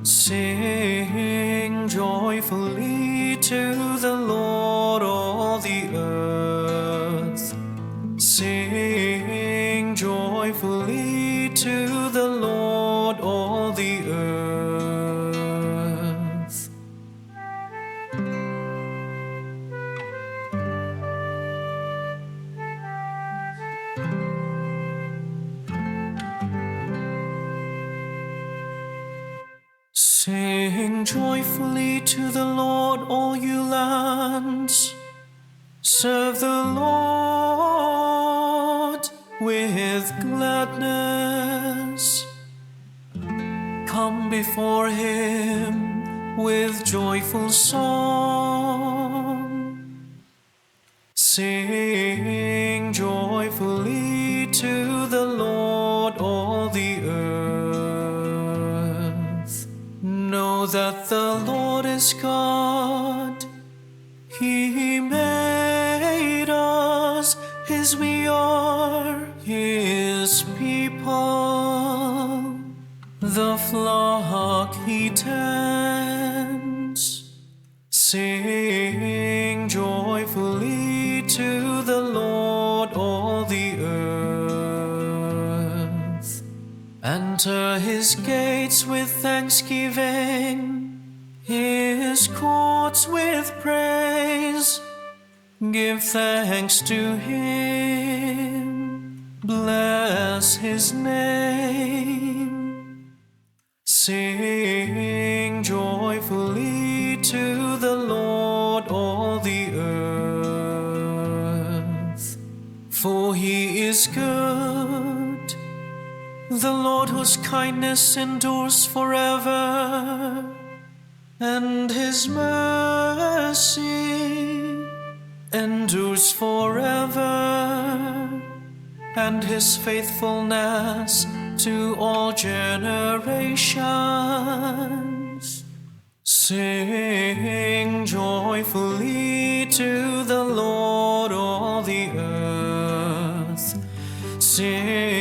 Sing joyfully to the Lord, all the earth. Sing joyfully to the Lord, all the earth. Sing joyfully to the Lord, all you lands. Serve the Lord with gladness. Come before him with joyful song. Sing joyfully to the Lord, all the earth. Know that the Lord is God. He made us, His we are, His people. The flock He tends. Sing joyfully to the Lord, all the earth. Enter His gates with thanksgiving, His courts with praise. Give thanks to Him, bless His name. Sing joyfully to the Lord, all the earth. For He is good, the Lord whose kindness endures forever, and His mercy endures forever, and His faithfulness to all generations. Sing joyfully to the Lord, all the earth. Sing